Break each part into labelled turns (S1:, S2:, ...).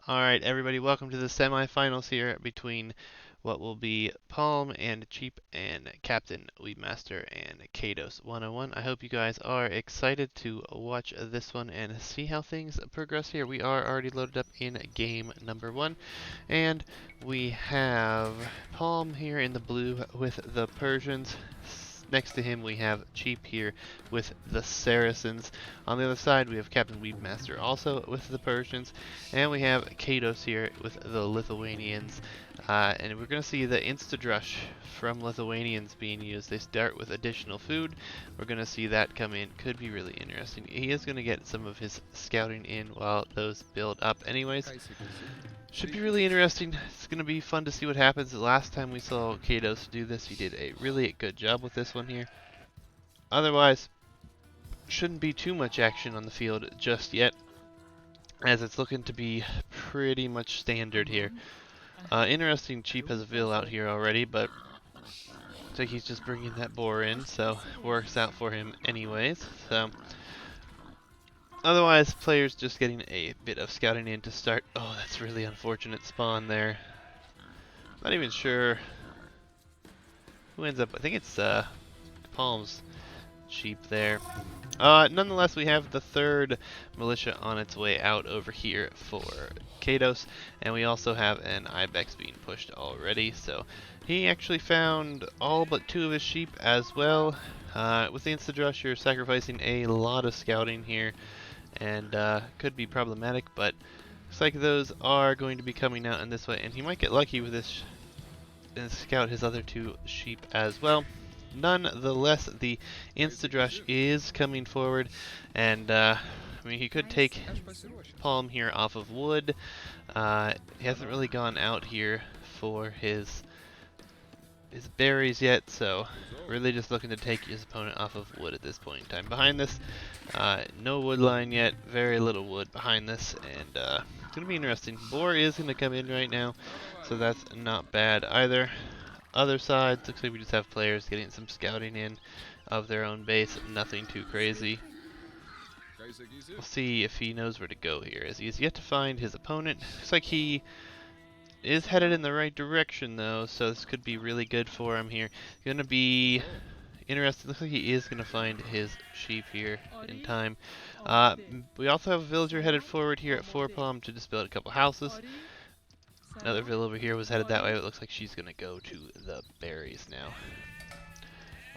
S1: Alright, everybody, welcome to the semifinals here between what will be Palm and Cheap and Captain Weebmaster and Caidos101. I hope you guys are excited to watch this one and see how things progress here. We are already loaded up in game number 1, and we have Palm here in the blue with the Persians. Next to him we have Cheap here with the Saracens. On the other side we have Captain Weebmaster also with the Persians. And we have Caidos here with the Lithuanians. And we're going to see the Insta-Drush from Lithuanians being used. They start with additional food. We're going to see that come in. Could be really interesting. He is going to get some of his scouting in while those build up anyways. Should be really interesting. It's going to be fun to see what happens. The last time we saw Caidos do this, he did a really good job with this one here. Otherwise, shouldn't be too much action on the field just yet, as it's looking to be pretty much standard here. Interesting, Cheap has a Vil out here already, but looks like he's just bringing that boar in, so works out for him anyways. So otherwise, players just getting a bit of scouting in to start. Oh, that's really unfortunate spawn there. Not even sure who ends up. I think it's Palm's Sheep there. Nonetheless, we have the third militia on its way out over here for Caidos, and we also have an Ibex being pushed already, so he actually found all but 2 of his sheep as well. With the Insta-Drush, you're sacrificing a lot of scouting here, and could be problematic, but looks like those are going to be coming out in this way, and he might get lucky with this and scout his other 2 sheep as well. Nonetheless, the Insta-Drush is coming forward, and I mean, he could take Palm here off of wood. He hasn't really gone out here for his berries yet, so really just looking to take his opponent off of wood at this point in time. Behind this, no wood line yet, very little wood behind this, and it's going to be interesting. Boar is going to come in right now, so that's not bad either. Other side, looks like we just have players getting some scouting in of their own base, nothing too crazy. We'll see if he knows where to go here, as he has yet to find his opponent. Looks like he is headed in the right direction though, so this could be really good for him here. Gonna be interesting. Looks like he is gonna find his sheep here in time. We also have a villager headed forward here at 4 Palm to just build a couple houses. Another Vil over here was headed that way, but it looks like she's gonna go to the berries now.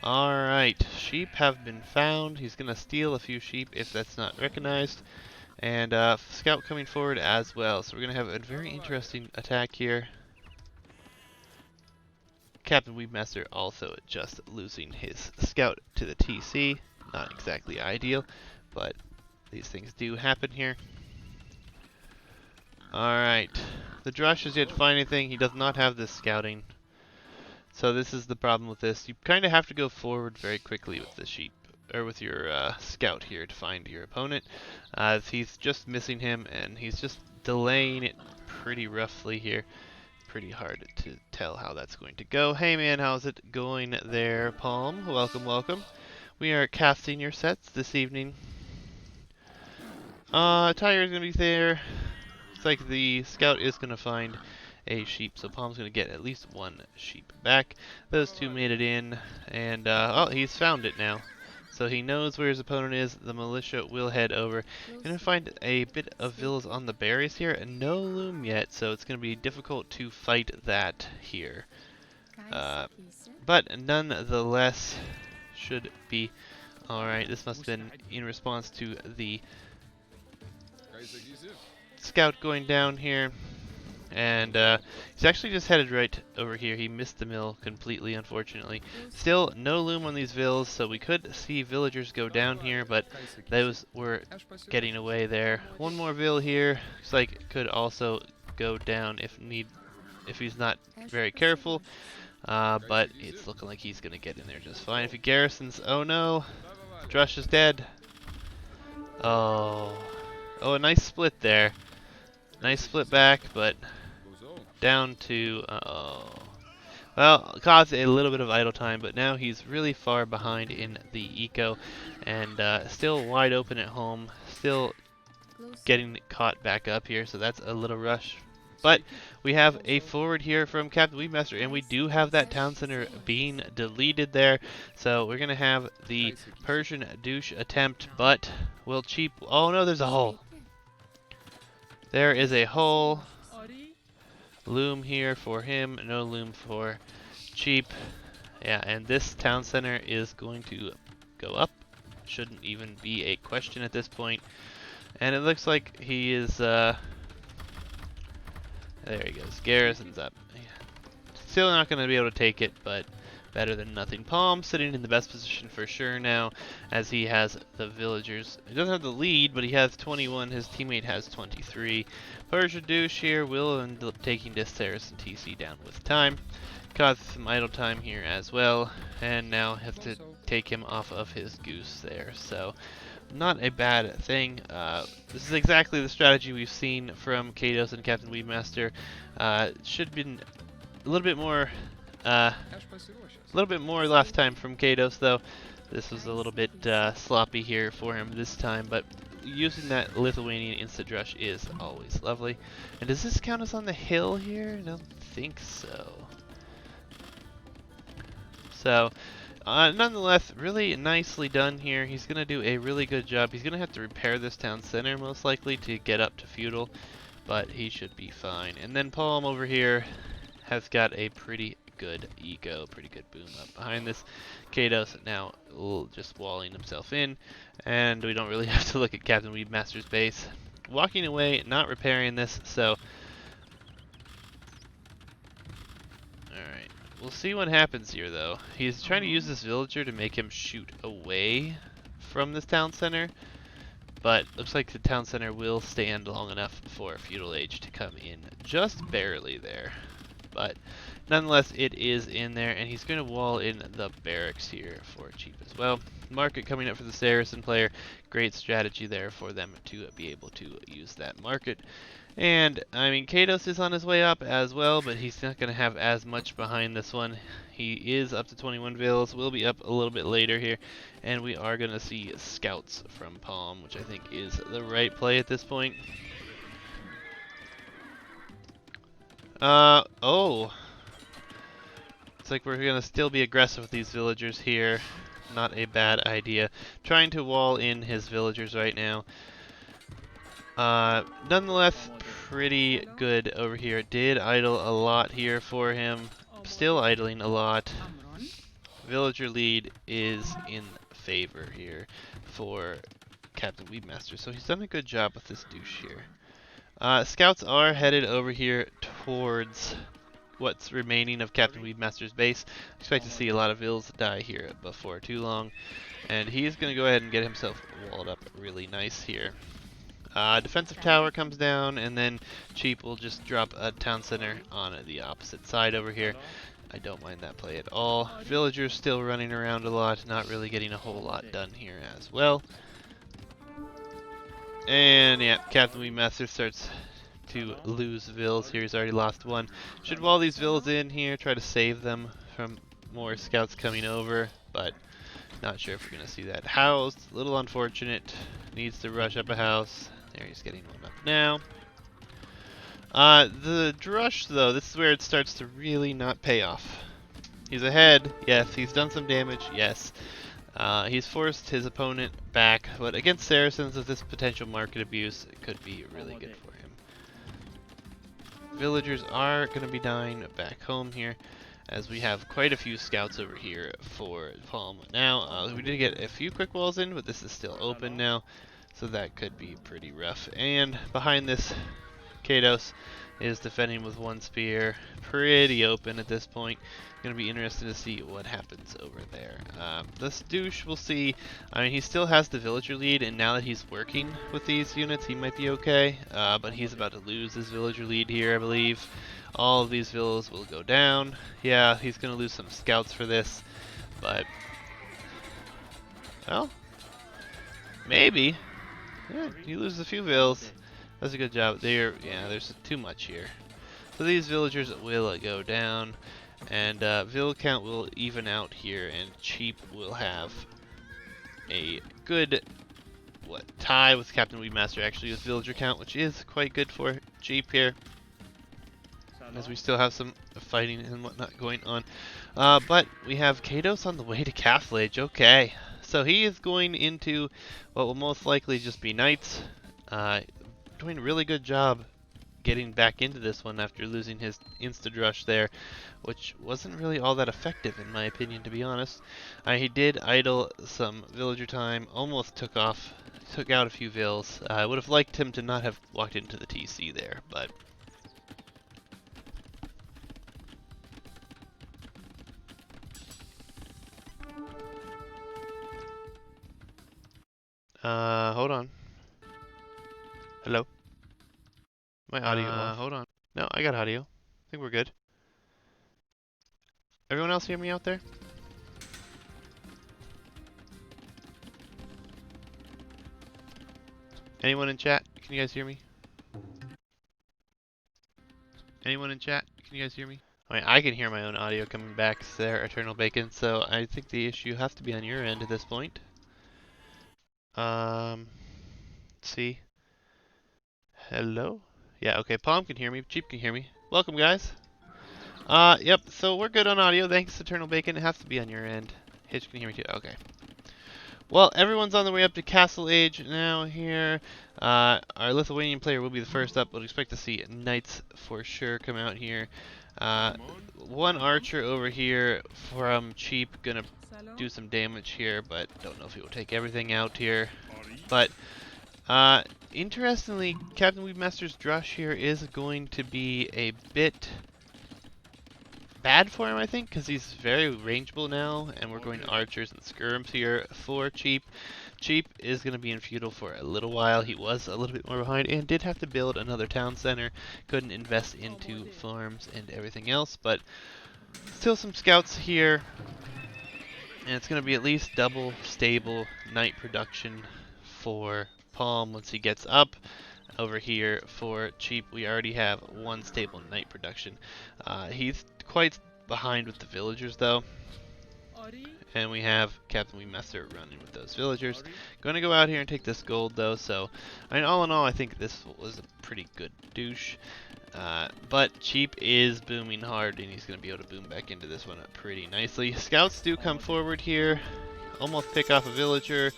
S1: Alright, sheep have been found. He's gonna steal a few sheep if that's not recognized. And scout coming forward as well. So we're gonna have a very interesting attack here. Captain Weebmaster also just losing his scout to the TC. Not exactly ideal, but these things do happen here. Alright, the Drush has yet to find anything. He does not have this scouting. So this is the problem with this. You kind of have to go forward very quickly with the sheep, or with your scout here to find your opponent. As he's just missing him, and he's just delaying it pretty roughly here. Pretty hard to tell how that's going to go. Hey man, how's it going there, Palm? Welcome, welcome. We are casting your sets this evening. Tiger's gonna be there. Looks like the scout is going to find a sheep, so Palm's going to get at least 1 sheep back. Those 2 made it in, and oh, he's found it now. So he knows where his opponent is. The militia will head over. Going to find a bit of villas on the berries here, and no loom yet, so it's going to be difficult to fight that here. But nonetheless, should be alright. This must have been in response to the scout going down here, and he's actually just headed right over here. He missed the mill completely, unfortunately. Still no loom on these vills, so we could see villagers go down here, but those were getting away there. 1 more vill here. Looks like it could also go down if he's not very careful, but it's looking like he's gonna get in there just fine. If he garrisons, oh no, Drush is dead. Oh, a nice split there. Nice split back, but down to, well, caused a little bit of idle time, but now he's really far behind in the eco, and still wide open at home, still getting caught back up here, so that's a little rush. But we have a forward here from Captainweeb, and we do have that town center being deleted there. So we're going to have the Persian douche attempt, but will cheap... Oh no, there's a hole. There is a hole. Loom here for him, no loom for cheap. Yeah, and this town center is going to go up. Shouldn't even be a question at this point. And it looks like he is, there he goes, garrison's up. Still not going to be able to take it, but better than nothing. Palm sitting in the best position for sure now, as he has the villagers. He doesn't have the lead, but he has 21. His teammate has 23. Persia douche here will end up taking this Saracen TC down with time. Got some idle time here as well, and now have to take him off of his goose there. So not a bad thing. This is exactly the strategy we've seen from Caidos and Captainweeb Master. Should have been a little bit more last time from Caidos, though. This was a little bit sloppy here for him this time, but using that Lithuanian instant rush is always lovely. And does this count as on the hill here? I don't think so. So, nonetheless, really nicely done here. He's going to do a really good job. He's going to have to repair this town center, most likely, to get up to feudal, but he should be fine. And then Palm over here has got a pretty good eco, pretty good boom up behind this. Caidos now just walling himself in, and we don't really have to look at Captainweeb Master's base. Walking away, not repairing this, so... Alright, we'll see what happens here, though. He's trying to use this villager to make him shoot away from this town center, but looks like the town center will stand long enough for feudal age to come in just barely there. But nonetheless, it is in there, and he's going to wall in the barracks here for cheap as well. Market coming up for the Saracen player. Great strategy there for them to be able to use that market. And, I mean, Caidos is on his way up as well, but he's not going to have as much behind this one. He is up to 21 vills, will be up a little bit later here, and we are going to see scouts from Palm, which I think is the right play at this point. Oh. It's like we're going to still be aggressive with these villagers here. Not a bad idea. Trying to wall in his villagers right now. Nonetheless, pretty good over here. Did idle a lot here for him. Still idling a lot. Villager lead is in favor here for Captainweeb Master. So he's done a good job with this douche here. Scouts are headed over here towards what's remaining of Captainweeb Master's base. Expect to see a lot of vills die here before too long. And he's going to go ahead and get himself walled up really nice here. Defensive tower comes down, and then Cheap will just drop a town center on the opposite side over here. I don't mind that play at all. Villagers still running around a lot, not really getting a whole lot done here as well. And yeah, Captainweeb Master starts to lose vills here. He's already lost one. Should wall these vills in here, try to save them from more scouts coming over, but not sure if we're going to see that. House, a little unfortunate. Needs to rush up a house. There, he's getting one up now. The drush, though, this is where it starts to really not pay off. He's ahead, yes. He's done some damage, yes. He's forced his opponent back, but against Saracens with this potential market abuse, it could be really good for him. Villagers are going to be dying back home here, as we have quite a few scouts over here for Palm. Now, we did get a few quick walls in, but this is still open now, so that could be pretty rough. And behind this, Caidos is defending with one spear. Pretty open at this point. Going to be interested to see what happens over there. This douche, we'll see. I mean, he still has the villager lead, and now that he's working with these units, he might be okay. But he's about to lose his villager lead here, I believe. All of these villas will go down. Yeah, he's going to lose some scouts for this, but... well, maybe. Yeah, he loses a few vills. That's a good job. Yeah, there's too much here. So these villagers will go down, and vill count will even out here, and Cheap will have a good tie with Captainweeb Master actually with villager count, which is quite good for Cheap here, as we still have some fighting and whatnot going on. But we have Caidos on the way to Castle Age. Okay, so he is going into what will most likely just be knights. Doing a really good job getting back into this one after losing his insta-drush there, which wasn't really all that effective in my opinion, to be honest. He did idle some villager time, almost took out a few vills. I would have liked him to not have walked into the TC there, but hold on. Hello? My audio off. Hold on. No, I got audio. I think we're good. Everyone else hear me out there? Anyone in chat? Can you guys hear me? Anyone in chat? Can you guys hear me? I mean, I can hear my own audio coming back there, Eternal Bacon, so I think the issue has to be on your end at this point. Let's see. Hello? Yeah, okay, Palm can hear me, Cheap can hear me. Welcome, guys. Yep, so we're good on audio. Thanks, Eternal Bacon. It has to be on your end. Hitch can hear me too. Okay. Well, everyone's on the way up to Castle Age now here. Our Lithuanian player will be the first up. We'll expect to see Knights for sure come out here. One archer over here from Cheap gonna do some damage here, but don't know if he will take everything out here. But interestingly, Captainweeb Master's Drush here is going to be a bit bad for him, I think, because he's very rangeable now, and we're going to archers and skirms here for Cheap. Cheap is going to be in feudal for a little while. He was a little bit more behind and did have to build another town center. Couldn't invest into farms and everything else, but still some scouts here, and it's going to be at least double stable knight production for Palm once he gets up. Over here for Cheap, we already have one stable knight production. He's quite behind with the villagers though, and we have Captainweeb Master running with those villagers. Going to go out here and take this gold though, so I mean, all in all, I think this was a pretty good douche. But Cheap is booming hard, and he's going to be able to boom back into this one pretty nicely. Scouts do come forward here, almost pick off a villager.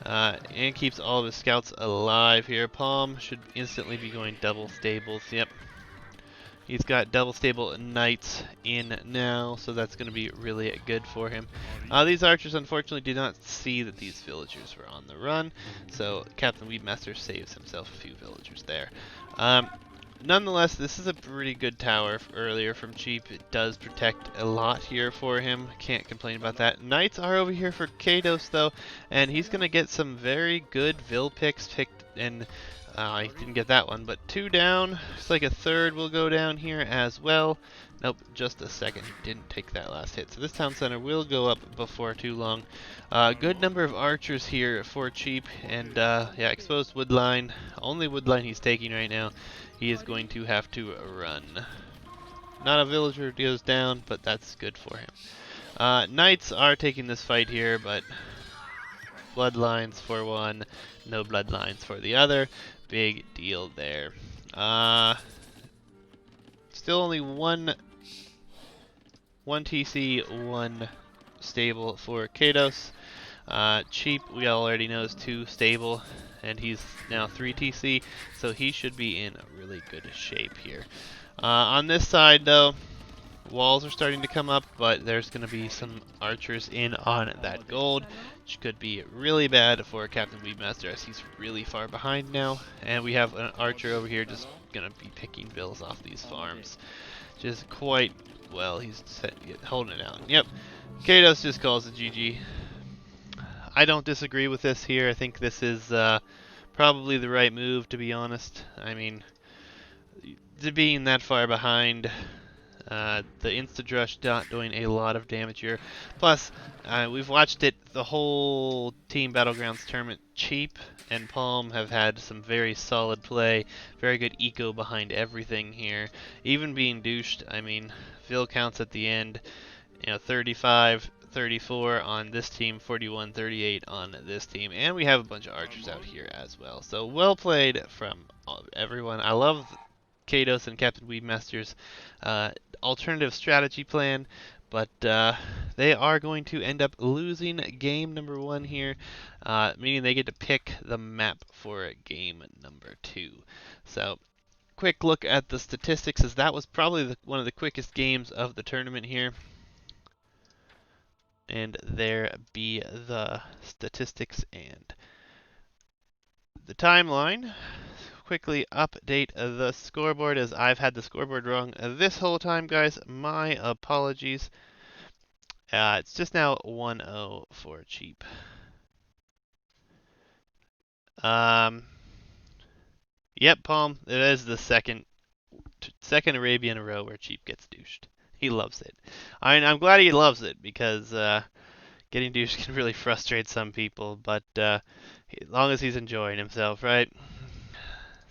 S1: And keeps all of his scouts alive here. Palm should instantly be going double stables. Yep. He's got double stable knights in now, so that's going to be really good for him. These archers unfortunately did not see that these villagers were on the run, so Captainweeb Master saves himself a few villagers there. Nonetheless, this is a pretty good tower earlier from Cheap. It does protect a lot here for him. Can't complain about that. Knights are over here for Caidos though, and he's going to get some very good Vill picks picked, and I didn't get that one, but 2 down. It's like a third will go down here as well. Nope, just a second. He didn't take that last hit. So this town center will go up before too long. Good number of archers here for Cheap, and yeah, exposed wood line. Only wood line he's taking right now. He is going to have to run. Not a villager goes down, but that's good for him. Knights are taking this fight here, but bloodlines for one, no bloodlines for the other. Big deal there. Still only one TC, one stable for Caidos. Cheap, we already know, is 2 stable, and he's now 3 TC, so he should be in really good shape here. On this side, though, walls are starting to come up, but there's going to be some archers in on that gold, which could be really bad for Captainweeb Master, as he's really far behind now. And we have an archer over here just going to be picking bills off these farms. Just quite well, he's holding it down. Yep, Caidos just calls it GG. I don't disagree with this here. I think this is probably the right move, to be honest. I mean, being that far behind, the insta-drush not doing a lot of damage here. Plus, we've watched it, the whole Team Battlegrounds tournament. Cheap and Palm have had some very solid play, very good eco behind everything here. Even being douched, I mean, Vill counts at the end, you know, 35, 34 on this team, 41-38 on this team, and we have a bunch of archers out here as well. So well played from everyone. I love Caidos and Captainweeb Master's alternative strategy plan, but they are going to end up losing game number 1 here, meaning they get to pick the map for game number 2. So quick look at the statistics, as that was probably one of the quickest games of the tournament here. And there be the statistics and the timeline. Quickly update the scoreboard, as I've had the scoreboard wrong this whole time, guys. My apologies. It's just now 1-0 for Cheap. Yep, Palm. It is the second Arabian in a row where Cheap gets douched. He loves it. I'm glad he loves it, because getting douched can really frustrate some people, but as long as he's enjoying himself, right?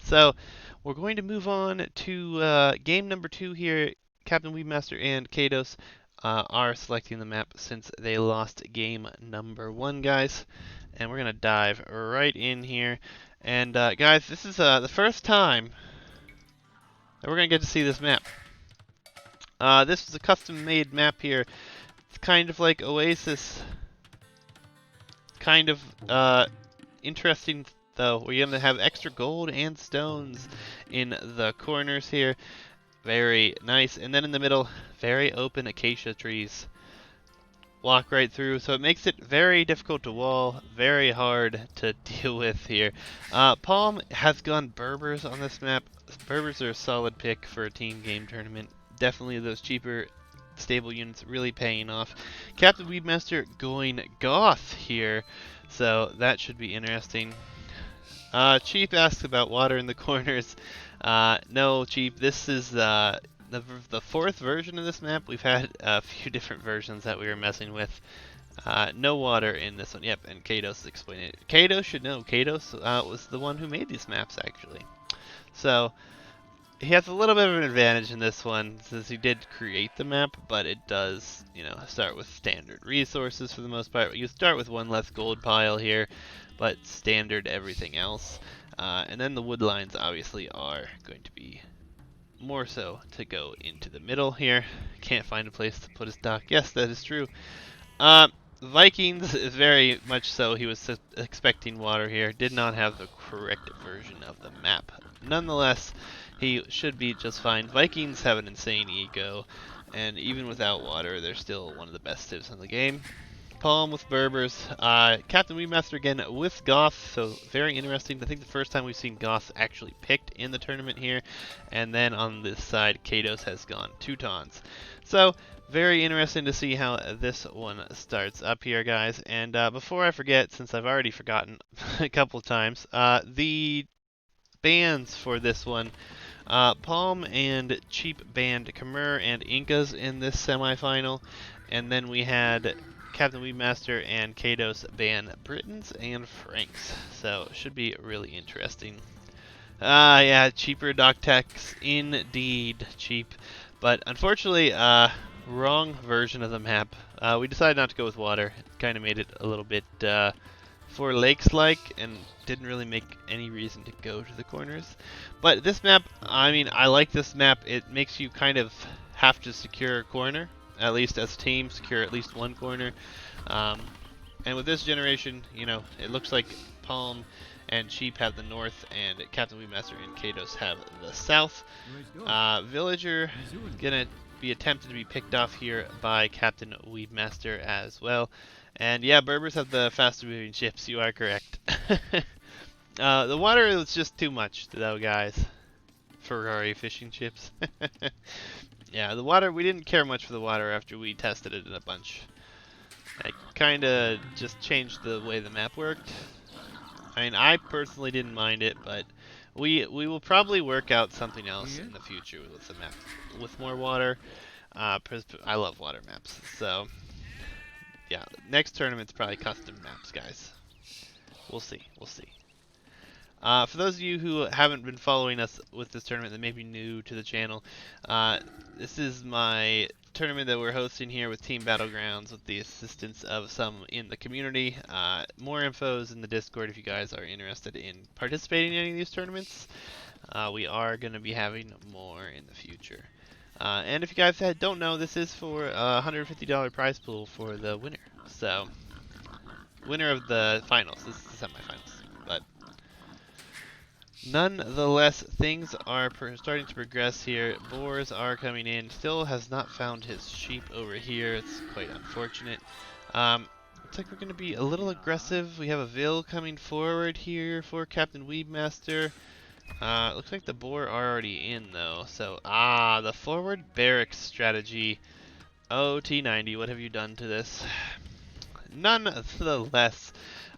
S1: So we're going to move on to game number 2 here. Captainweeb Master and Caidos are selecting the map since they lost game number 1, guys. And we're going to dive right in here. And guys, this is the first time that we're going to get to see this map. This is a custom-made map here. It's kind of like Oasis. Kind of interesting, though. We're going to have extra gold and stones in the corners here. Very nice. And then in the middle, very open acacia trees. Walk right through, so it makes it very difficult to wall, very hard to deal with here. Palm has gone Berbers on this map. Berbers are a solid pick for a team game tournament. Definitely those cheaper stable units really paying off. Captainweeb Master going Goth here, so that should be interesting. Cheap asks about water in the corners. No, Cheap, this is the 4th version of this map. We've had a few different versions that we were messing with. No water in this one. Yep, and Caidos explained it. Caidos should know. Caidos was the one who made these maps, actually. So he has a little bit of an advantage in this one, since he did create the map, but it does, start with standard resources for the most part. You start with 1 less gold pile here, but standard everything else. And then the wood lines obviously are going to be more so to go into the middle here. Can't find a place to put his dock. Yes, that is true. Vikings is very much so. He was expecting water here. Did not have the correct version of the map. Nonetheless, he should be just fine. Vikings have an insane ego, and even without water, they're still one of the best civs in the game. Palm with Berbers. Captainweeb Master again with Goth, so very interesting. I think the first time we've seen Goth actually picked in the tournament here. And then on this side, Caidos has gone Teutons. So very interesting to see how this one starts up here, guys. And before I forget, since I've already forgotten a couple of times, the bans for this one. Palm and Cheap banned Khmer and Incas in this semifinal. And then we had Captainweeb Master and Caidos ban Britons and Franks. So should be really interesting. Yeah, cheaper dock techs indeed. Cheap. But unfortunately, wrong version of the map. We decided not to go with water. Kind of made it a little bit for lakes-like, and didn't really make any reason to go to the corners. But this map, I mean, I like this map. It makes you kind of have to secure a corner, at least as a team, secure at least 1 corner. And with this generation, it looks like Palm and Cheap have the north, and Captainweeb Master and Caidos have the south. Villager gonna be attempted to be picked off here by Captainweeb Master as well. And yeah, Berbers have the faster moving ships, you are correct. The water is just too much though, guys. Ferrari fishing ships. Yeah, the water, we didn't care much for the water after we tested it in a bunch. It kinda just changed the way the map worked. I mean, I personally didn't mind it, but we will probably work out something else in the future with the map with more water. I love water maps, so yeah, next tournament's probably custom maps, guys. We'll see. For those of you who haven't been following us with this tournament that may be new to the channel, this is my tournament that we're hosting here with Team Battlegrounds with the assistance of some in the community. More info is in the Discord if you guys are interested in participating in any of these tournaments. We are going to be having more in the future. And if you guys don't know, this is for a $150 prize pool for the winner. So, winner of the finals. This is the semifinals. But nonetheless, things are starting to progress here. Boars are coming in. Still has not found his sheep over here. It's quite unfortunate. Looks like we're going to be a little aggressive. We have a Vil coming forward here for Captainweeb Master. Looks like the boar are already in though. So, the forward barracks strategy. Oh, T90, what have you done to this? Nonetheless,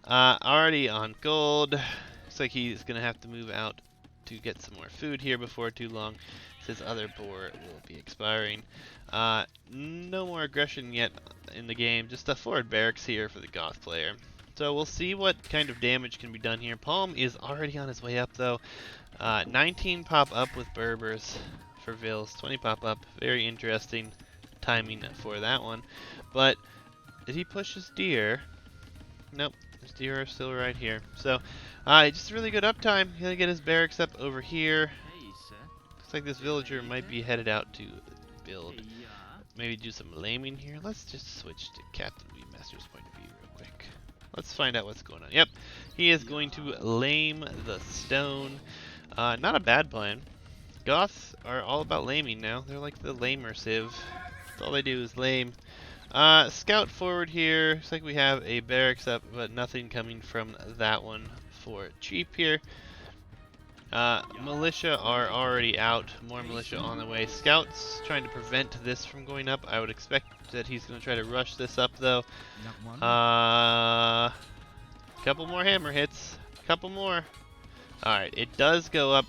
S1: already on gold. Looks like he's going to have to move out to get some more food here before too long. His other boar will be expiring. No more aggression yet in the game, just a forward barracks here for the Goth player. So we'll see what kind of damage can be done here. Palm is already on his way up though. 19 pop up with Berbers for Vils, 20 pop up. Very interesting timing for that one. But did he push his deer? Nope, his deer are still right here. So, just really good uptime. He's gonna get his barracks up over here. Looks like this villager might be headed out to build. Maybe do some laming here. Let's just switch to Captainweeb Master's point of view real quick. Let's find out what's going on. Yep, he is going to lame the stone. Not a bad plan. Goths are all about laming now. They're like the lamer civ. That's all they do is lame. Scout forward here. Looks like we have a barracks up, but nothing coming from that one for cheap here. Militia are already out. More militia on the way. Scouts trying to prevent this from going up. I would expect that he's going to try to rush this up, though. Couple more hammer hits. Couple more. Alright, it does go up.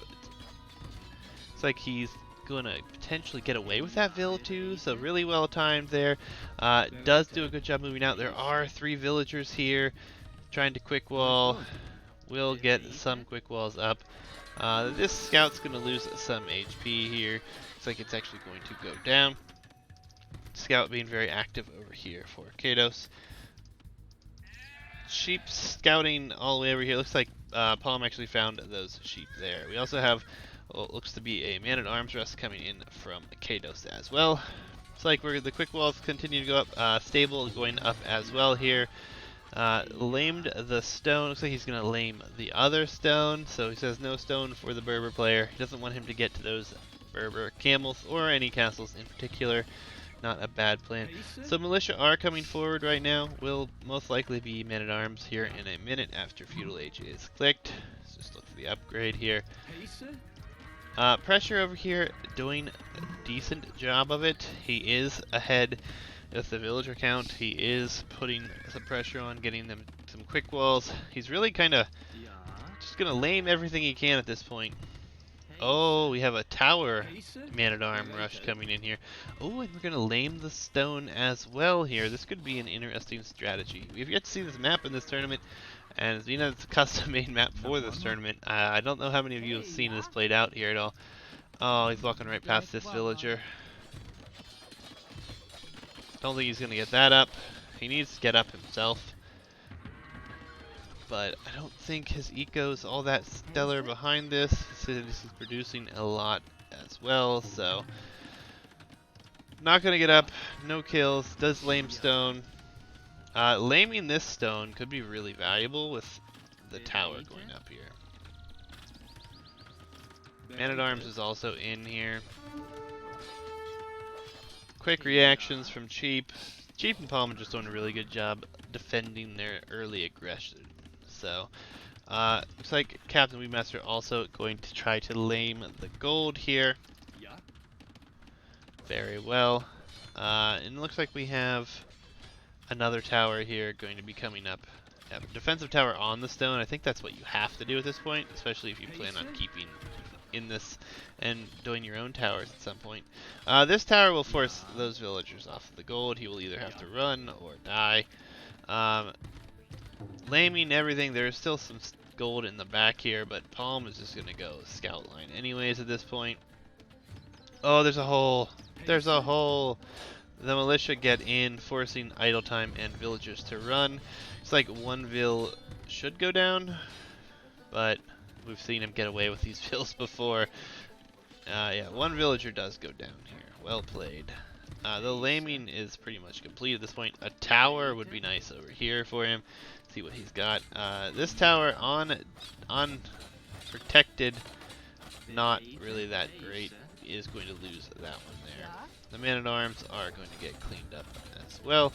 S1: It's like he's going to potentially get away with that Vil too, so really well timed there. Does do a good job moving out. There are 3 villagers here trying to quick wall. Will get some quick walls up. This scout's going to lose some HP here. Looks like it's actually going to go down. Scout being very active over here for Caidos. Sheep scouting all the way over here. Looks like Palm actually found those sheep there. We also have what looks to be a man-at-arms rest coming in from Caidos as well. Looks like the quick walls continue to go up. Stable going up as well here. Lamed the stone. Looks like he's going to lame the other stone. So he says no stone for the Berber player. He doesn't want him to get to those Berber camels or any castles in particular. Not a bad plan. So militia are coming forward right now. Will most likely be men-at-arms here in a minute after Feudal Age is clicked. Let's just look for the upgrade here. Pressure over here, doing a decent job of it. He is ahead with the villager count. He is putting some pressure on, getting them some quick walls. He's really kind of just going to lame everything he can at this point. Oh, we have a tower man-at-arm rush coming in here. Oh, and we're going to lame the stone as well here. This could be an interesting strategy. We've yet to see this map in this tournament, and as you know, it's a custom-made map for this tournament. I don't know how many of you have seen this played out here at all. Oh, he's walking right past this villager. Don't think he's going to get that up. He needs to get up himself. But I don't think his eco's all that stellar behind this. This is producing a lot as well, so not gonna get up. No kills. Does lame stone. Laming this stone could be really valuable with the tower going up here. Man-at-arms is also in here. Quick reactions from Cheap. Cheap and Palm are just doing a really good job defending their early aggression. So, looks like Captainweeb Master also going to try to lame the gold here. Very well. And it looks like we have another tower here going to be coming up. Defensive tower on the stone. I think that's what you have to do at this point, especially if you plan on keeping in this and doing your own towers at some point. This tower will force those villagers off of the gold. He will either have to run or die. Laming everything. There's still some gold in the back here, but Palm is just gonna go scout line anyways at this point. Oh, there's a hole. There's a hole. The militia get in, forcing idle time and villagers to run. It's like one vill should go down, but we've seen him get away with these vills before. Yeah, one villager does go down here. Well played. The lambing is pretty much complete at this point. A tower would be nice over here for him. See what he's got. This tower on protected, not really that great. Is going to lose that one there. The man-at-arms are going to get cleaned up as well.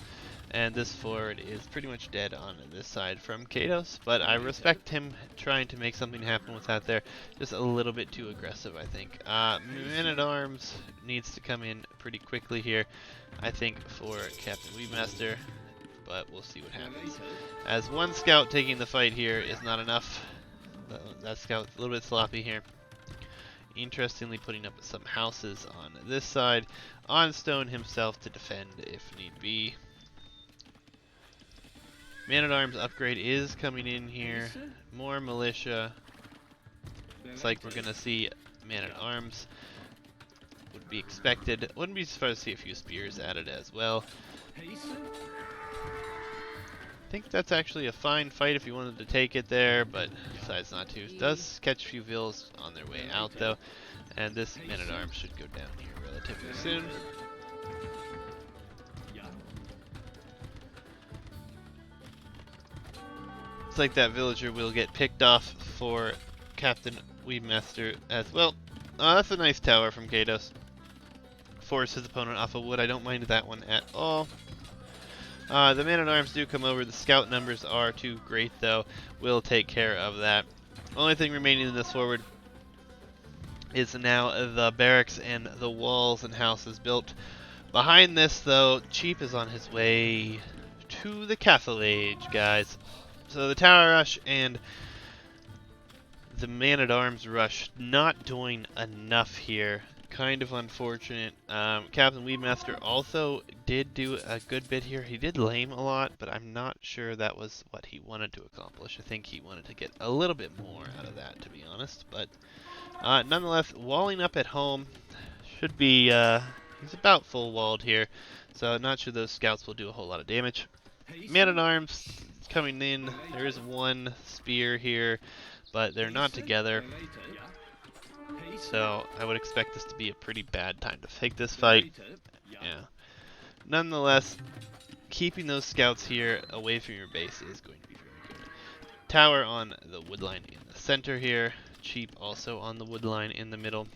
S1: And this forward is pretty much dead on this side from Caidos, but I respect him trying to make something happen with that there. Just a little bit too aggressive, I think. Man-at-arms needs to come in pretty quickly here, I think, for Captainweeb, but we'll see what happens. As one scout taking the fight here is not enough. That scout's a little bit sloppy here. Interestingly, putting up some houses on this side, on stone himself to defend if need be. Man-at-arms upgrade is coming in here. More militia. Looks like we're gonna see man-at-arms. Would be expected. Wouldn't be surprised to see a few spears added as well. I think that's actually a fine fight if you wanted to take it there, but decides not to. Does catch a few vills on their way out though, and this man-at-arms should go down here relatively soon. Looks like that villager will get picked off for Captainweeb as well. That's a nice tower from Caidos. Force his opponent off of wood. I don't mind that one at all. The man-at-arms do come over. The scout numbers are too great, though. We'll take care of that. Only thing remaining in this forward is now the barracks and the walls and houses built. Behind this, though, Cheap is on his way to the Castle Age, guys. So the tower rush and the man-at-arms rush not doing enough here. Kind of unfortunate. Captainweeb also did do a good bit here. He did lame a lot, but I'm not sure that was what he wanted to accomplish. I think he wanted to get a little bit more out of that, to be honest. But nonetheless, walling up at home should be, he's about full walled here, so not sure those scouts will do a whole lot of damage. Man-at-arms coming in. There is one spear here, but they're not together. So I would expect this to be a pretty bad time to take this fight. Yeah. Nonetheless, keeping those scouts here away from your base is going to be very good. Tower on the wood line in the center here. Cheap also on the wood line in the middle.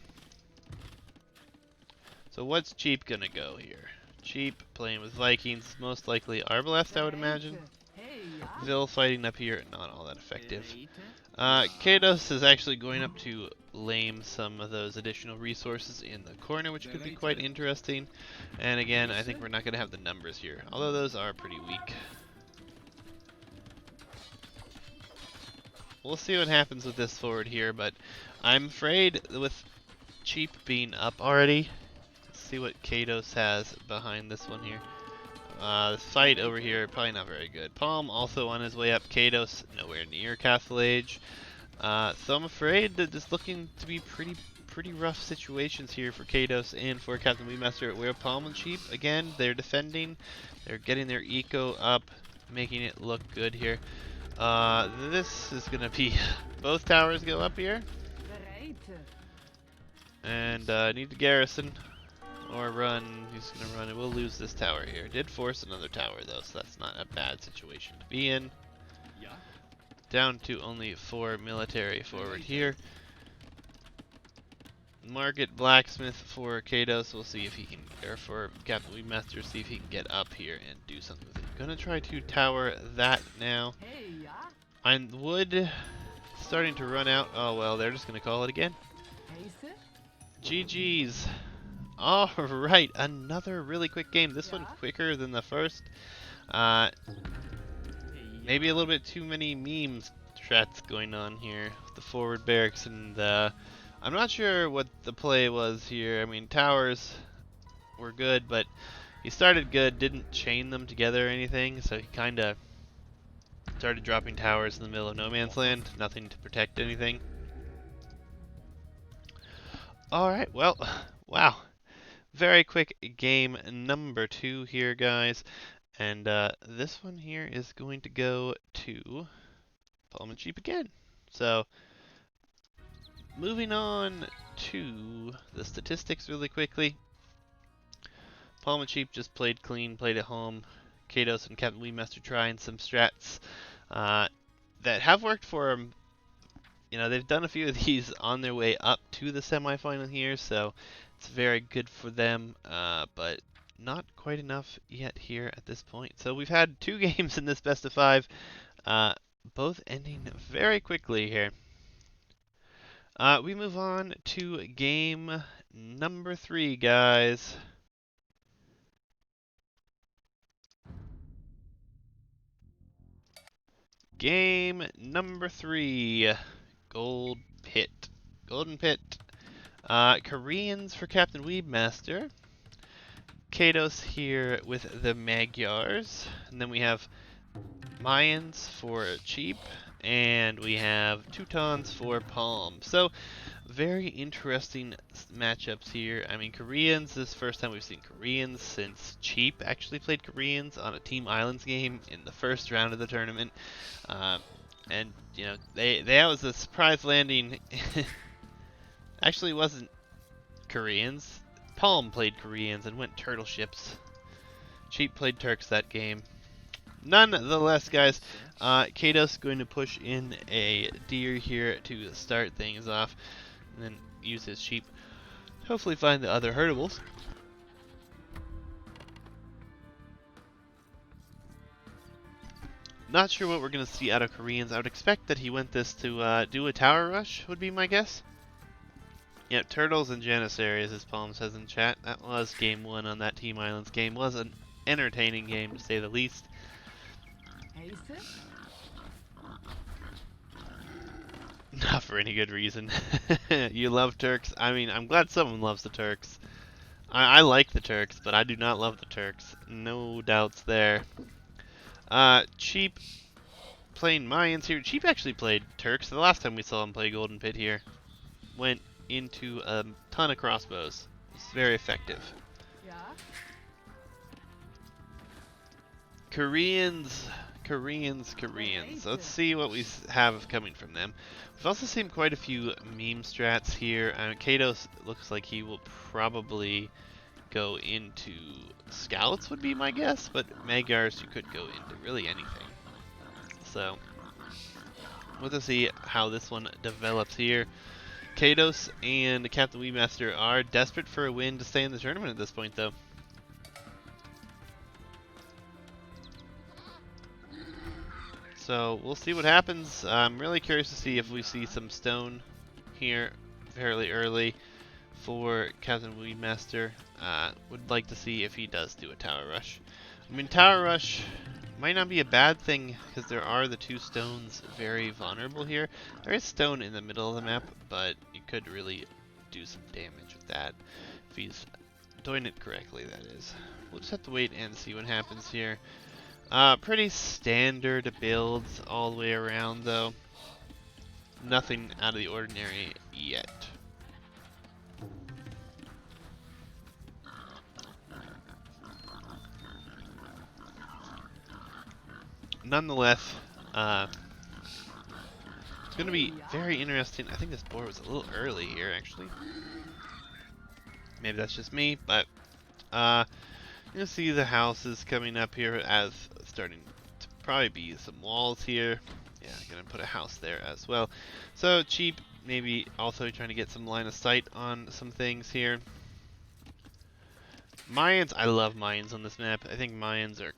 S1: So what's Cheap gonna go here? Cheap playing with Vikings, most likely Arbalest, I would imagine. Vil fighting up here, not all that effective. Caidos is actually going up to lame some of those additional resources in the corner, which could be quite interesting. And again, I think we're not going to have the numbers here, although those are pretty weak. We'll see what happens with this forward here, but I'm afraid with Cheap being up already, let's see what Caidos has behind this one here. The fight over here, probably not very good. Palm also on his way up. Caidos nowhere near Castle Age. So I'm afraid that it's looking to be pretty rough situations here for Caidos and for Captainweeb. Where Palm and Cheap, again, they're defending. They're getting their eco up, making it look good here. This is going to be... both towers go up here. And need to garrison. Or run. He's going to run. And we'll lose this tower here. Did force another tower, though, so that's not a bad situation to be in. Down to only 4 military forward here. Market Blacksmith for Caidos. We'll see if he can, or for Captainweeb, see if he can get up here and do something with it. Gonna try to tower that now. I'm wood starting to run out. Oh well, they're just gonna call it again. GG's. Alright, another really quick game. This one quicker than the first. Maybe a little bit too many memes strats going on here with the forward barracks, and I'm not sure what the play was here. I mean, towers were good, but he started good, didn't chain them together or anything, so he kind of started dropping towers in the middle of no man's land, nothing to protect anything. Alright, well, wow. Very quick game number 2 here, guys. And this one here is going to go to Palm and Sheep again. So, moving on to the statistics really quickly. Palm and Sheep just played clean, played at home. Caidos and Captainweeb trying some strats that have worked for them. You know, they've done a few of these on their way up to the semifinal here, so it's very good for them, but not quite enough yet here at this point. So we've had 2 games in this best of 5, both ending very quickly here. We move on to game number 3, guys. Game number 3, Golden Pit. Koreans for Captainweeb. Caidos here with the Magyars. And then we have Mayans for Cheap. And we have Teutons for Palm. So, very interesting matchups here. I mean, Koreans, this is the first time we've seen Koreans since Cheap actually played Koreans on a Team Islands game in the first round of the tournament. And, you know, that was a surprise landing. Actually, it wasn't Koreans. Palm played Koreans and went turtle ships. Cheap played Turks that game. Nonetheless, guys, Caidos going to push in a deer here to start things off, and then use his sheep. Hopefully find the other herdables. Not sure what we're going to see out of Koreans. I would expect that he went this to do a tower rush, would be my guess. Yep, turtles and janissaries, as Palm says in chat. That was game 1 on that Team Islands game. Was an entertaining game, to say the least. Not for any good reason. You love Turks. I mean, I'm glad someone loves the Turks. I like the Turks, but I do not love the Turks. No doubts there. Cheap playing Mayans here. Cheap actually played Turks. The last time we saw him play Golden Pit here, went into a ton of crossbows. It's very effective. Yeah. Koreans. Let's see what we have coming from them. We've also seen quite a few meme strats here. Caidos looks like he will probably go into scouts, would be my guess, but Magyars, you could go into really anything. So, we'll have to see how this one develops here. Caidos and Captainweeb are desperate for a win to stay in the tournament at this point, though. So we'll see what happens. I'm really curious to see if we see some stone here fairly early for Captainweeb. Would like to see if he does do a tower rush. I mean, tower rush might not be a bad thing because there are the 2 stones very vulnerable here. There is stone in the middle of the map, but you could really do some damage with that if he's doing it correctly, that is. We'll just have to wait and see what happens here. Pretty standard builds all the way around, though. Nothing out of the ordinary yet. Nonetheless, it's going to be very interesting. I think this board was a little early here, actually. Maybe that's just me, but you'll see the houses coming up here as starting to probably be some walls here. Yeah, gonna put a house there as well. So Cheap maybe also trying to get some line of sight on some things here. Mayans, I love Mayans on this map. I think Mayans are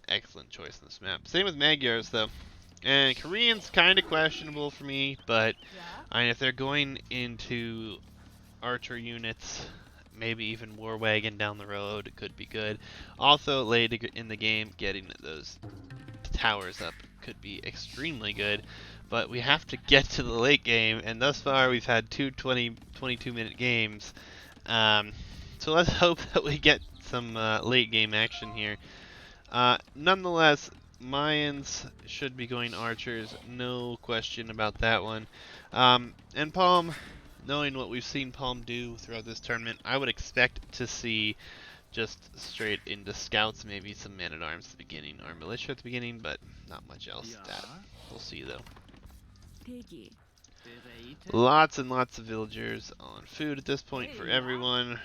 S1: excellent choice on this map. Same with Magyars though. And Koreans kind of questionable for me, but I mean, if they're going into archer units, maybe even War Wagon down the road, it could be good. Also, late in the game, getting those towers up could be extremely good. But we have to get to the late game, and thus far we've had 22-minute games. So let's hope that we get some late game action here. Nonetheless, Mayans should be going archers, no question about that one. And Palm, knowing what we've seen Palm do throughout this tournament, I would expect to see just straight into scouts, maybe some man-at-arms at the beginning, or militia at the beginning, but not much else. That we'll see though. Lots and lots of villagers on food at this point for everyone.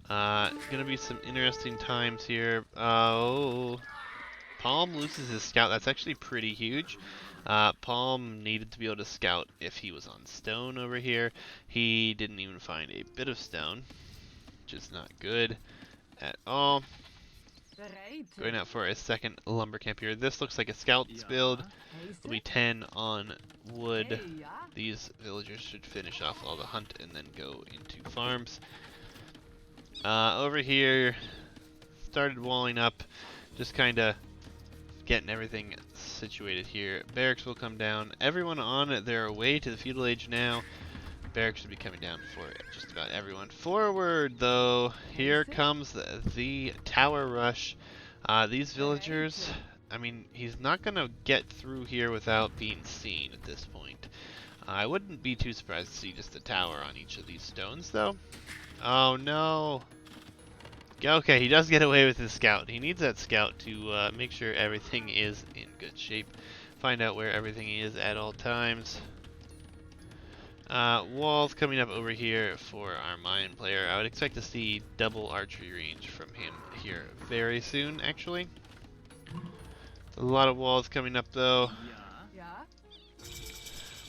S1: Gonna be some interesting times here. Oh, Palm loses his scout. That's actually pretty huge. Palm needed to be able to scout if he was on stone over here. He didn't even find a bit of stone, which is not good at all. Going out for a second lumber camp here. This looks like a scout's build. Will be 10 on wood. These villagers should finish off all the hunt and then go into farms. Over here, started walling up, just kind of getting everything situated here. Barracks will come down. Everyone on their way to the feudal age now. Barracks should be coming down for just about everyone. Forward, though, here comes the tower rush. These villagers, I mean, he's not going to get through here without being seen at this point. I wouldn't be too surprised to see just a tower on each of these stones, though. Oh, no. Okay, he does get away with his scout. He needs that scout to make sure everything is in good shape. Find out where everything is at all times. Walls coming up over here for our Mayan player. I would expect to see double archery range from him here very soon, actually. A lot of walls coming up, though.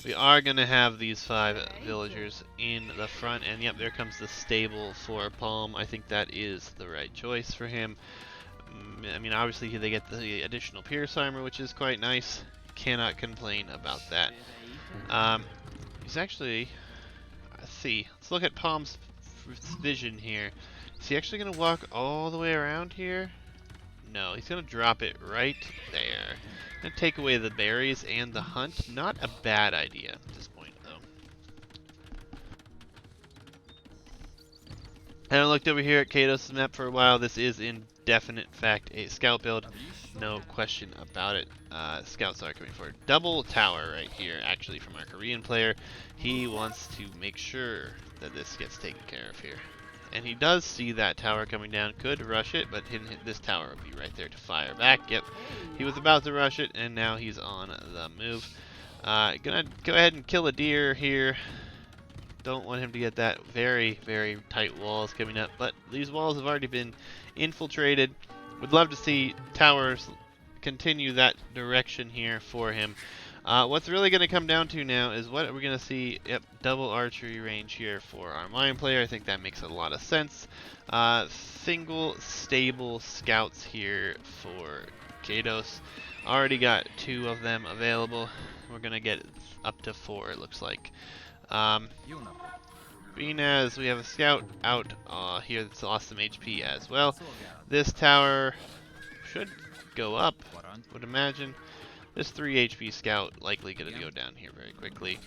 S1: We are going to have these 5 villagers in the front, and yep, there comes the stable for Palm. I think that is the right choice for him. I mean, obviously they get the additional Pierce armor, which is quite nice. Cannot complain about that. He's actually, let's see, let's look at Palm's vision here. Is he actually going to walk all the way around here? No, he's going to drop it right there. Going to take away the berries and the hunt. Not a bad idea at this point, though. I haven't looked over here at Caidos' map for a while. This is in definite fact a scout build. No question about it. Scouts are coming forward. Double tower right here, actually, from our Korean player. He wants to make sure that this gets taken care of here. And he does see that tower coming down. Could rush it, but this tower will be right there to fire back. Yep, he was about to rush it, and now he's on the move. Gonna go ahead and kill a deer here. Don't want him to get that. Very, very tight walls coming up. But these walls have already been infiltrated. Would love to see towers continue that direction here for him. What's really going to come down to now is what we're going to see. Yep, double archery range here for our Mayan player. I think that makes a lot of sense. Single stable scouts here for Caidos. Already got 2 of them available. We're going to get up to 4, it looks like. Being as we have a scout out here that's lost some HP as well. This tower should go up, would imagine. This 3 HP scout likely going to go down here very quickly.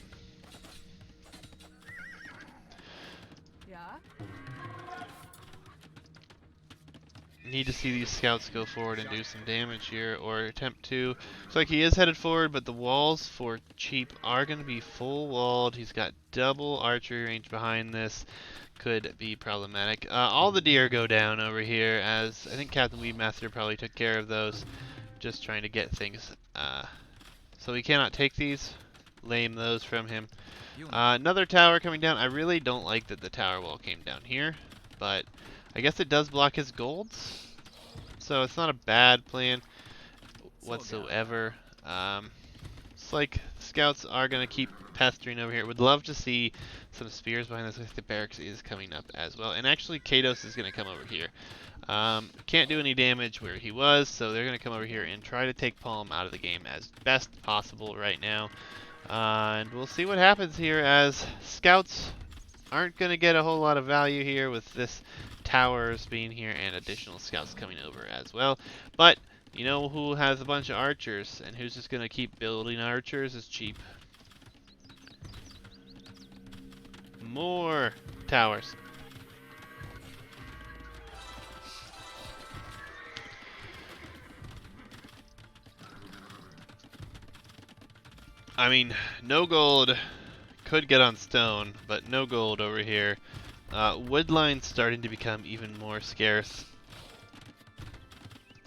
S1: Need to see these scouts go forward and do some damage here, or attempt to. Looks like he is headed forward, but the walls for cheap are going to be full walled. He's got double archery range behind this. Could be problematic. All the deer go down over here, as I think Captainweeb Master probably took care of those. Just trying to get things. So we cannot take these. Lame those from him. Another tower coming down. I really don't like that the tower wall came down here, but I guess it does block his golds, so it's not a bad plan whatsoever. It's like scouts are going to keep pestering over here. Would love to see some spears behind this. I think the barracks is coming up as well. And actually, Caidos is going to come over here. Can't do any damage where he was, so they're going to come over here and try to take Palm out of the game as best possible right now. And we'll see what happens here, as scouts aren't going to get a whole lot of value here with this towers being here and additional scouts coming over as well. But you know who has a bunch of archers and who's just going to keep building archers is cheap. More towers. I mean, no gold could get on stone, but no gold over here. Wood line's starting to become even more scarce.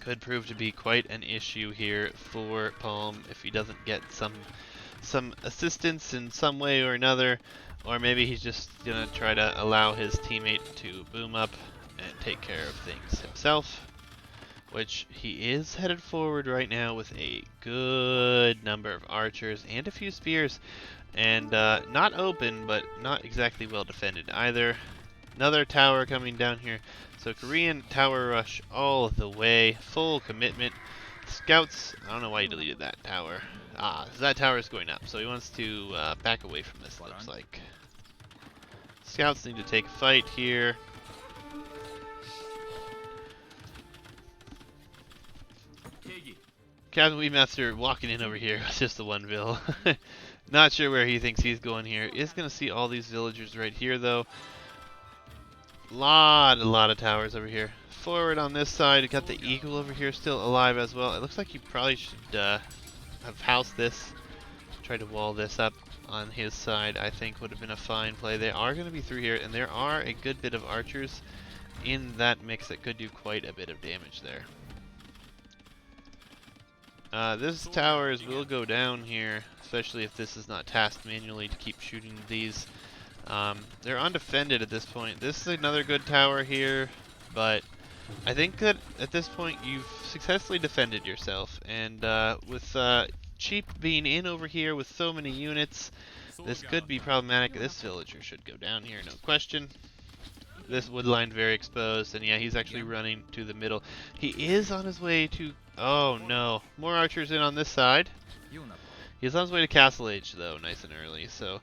S1: Could prove to be quite an issue here for Palm if he doesn't get some assistance in some way or another, or maybe he's just gonna try to allow his teammate to boom up and take care of things himself, which he is headed forward right now with a good number of archers and a few spears, and not open, but not exactly well defended either. Another tower coming down here. So Korean tower rush all the way, full commitment. Scouts, I don't know why he deleted that tower. Ah, so that tower is going up, so he wants to back away from this, looks like. Scouts need to take a fight here. Captainweeb Master walking in over here. It's just the one vill. Not sure where he thinks he's going here. Is going to see all these villagers right here, though. A lot of towers over here. Forward on this side, got the eagle over here still alive as well. It looks like you probably should have housed this. Try to wall this up on his side, I think would have been a fine play. They are going to be through here, and there are a good bit of archers in that mix that could do quite a bit of damage there. This towers will go down here, especially if this is not tasked manually to keep shooting these. They're undefended at this point. This is another good tower here, but I think that at this point you've successfully defended yourself, and with Cheap being in over here with so many units, this could be problematic. This villager should go down here, no question. This wood line very exposed, and yeah, he's actually running to the middle. He is on his way to... Oh no, more archers in on this side. He's on his way to Castle Age though, nice and early, so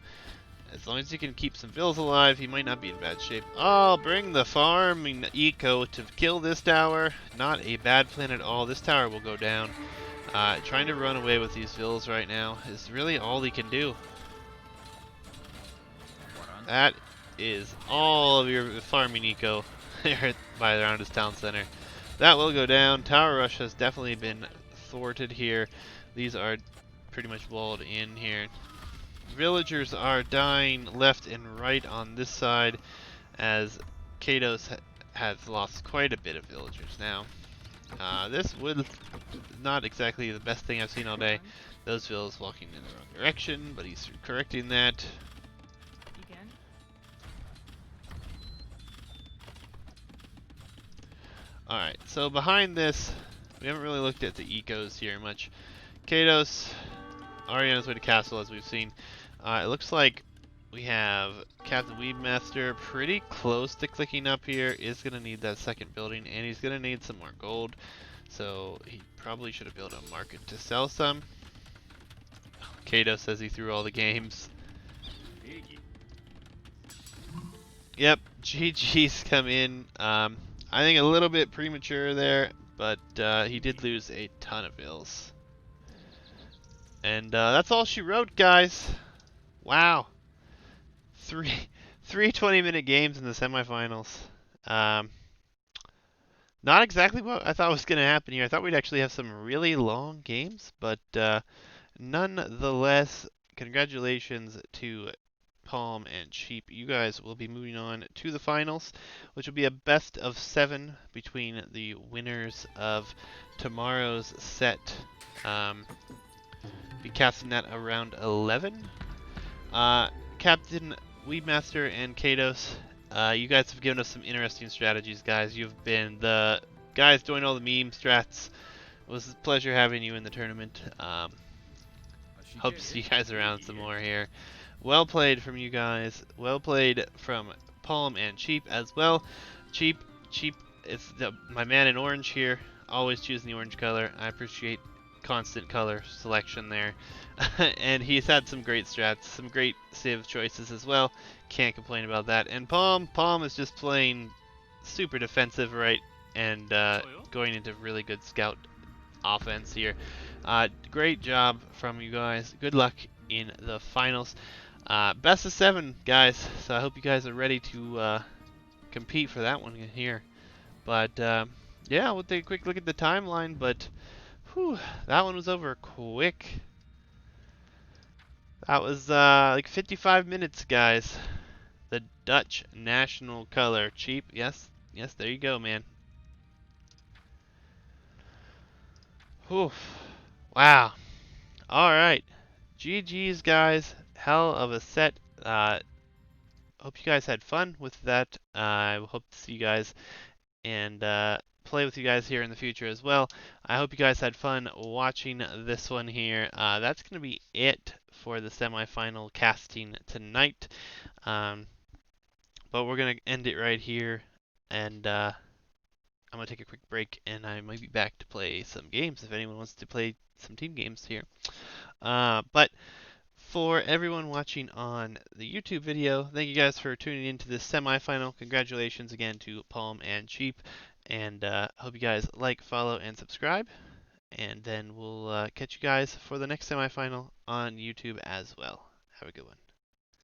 S1: as long as he can keep some vills alive, he might not be in bad shape. Oh, bring the farming eco to kill this tower. Not a bad plan at all. This tower will go down. Trying to run away with these vills right now is really all he can do. That is all of your farming eco there by around his town center. That will go down. Tower rush has definitely been thwarted here. These are pretty much walled in here. Villagers are dying left and right on this side, as Caidos has lost quite a bit of villagers now. This would not exactly the best thing I've seen all day. Those villas walking in the wrong direction, but he's correcting that. Alright, so behind this, we haven't really looked at the ecos here much. Caidos, already on his way to castle, as we've seen. It looks like we have Captainweeb Master pretty close to clicking up here. Is going to need that second building, and he's going to need some more gold. So he probably should have built a market to sell some. Caidos says he threw all the games. Yep, GG's come in. I think a little bit premature there, but he did lose a ton of vills. And that's all she wrote, guys. Wow. Three 20-minute games in the semifinals. Not exactly what I thought was going to happen here. I thought we'd actually have some really long games, but nonetheless, congratulations to Palm and Cheap. You guys will be moving on to the finals, which will be a best of 7 between the winners of tomorrow's set. Be casting that around 11. Captain Weebmaster and Caidos, you guys have given us some interesting strategies, guys. You've been the guys doing all the meme strats. It was a pleasure having you in the tournament. Hope to see you guys around some more here. Well played from you guys. Well played from Palm and Cheap as well. Cheap is my man in orange here. Always choosing the orange color. I appreciate constant color selection there. And he's had some great strats, some great civ choices as well. Can't complain about that. And Palm is just playing super defensive, right? And going into really good scout offense here. Great job from you guys. Good luck in the finals. Best of 7, guys. So I hope you guys are ready to compete for that one here. But yeah, we'll take a quick look at the timeline. But whew, that one was over quick. That was like 55 minutes, guys. The Dutch national color. Cheap. Yes. Yes, there you go, man. Whew. Wow. Alright. GG's, guys. Hell of a set. Hope you guys had fun with that. I hope to see you guys and play with you guys here in the future as well. I hope you guys had fun watching this one here. That's going to be it for the semifinal casting tonight. But we're going to end it right here, and I'm going to take a quick break, and I might be back to play some games if anyone wants to play some team games here. But for everyone watching on the YouTube video, thank you guys for tuning into this semifinal. Congratulations again to Palm and Cheap, and hope you guys like, follow, and subscribe. And then we'll catch you guys for the next semifinal on YouTube as well. Have a good one.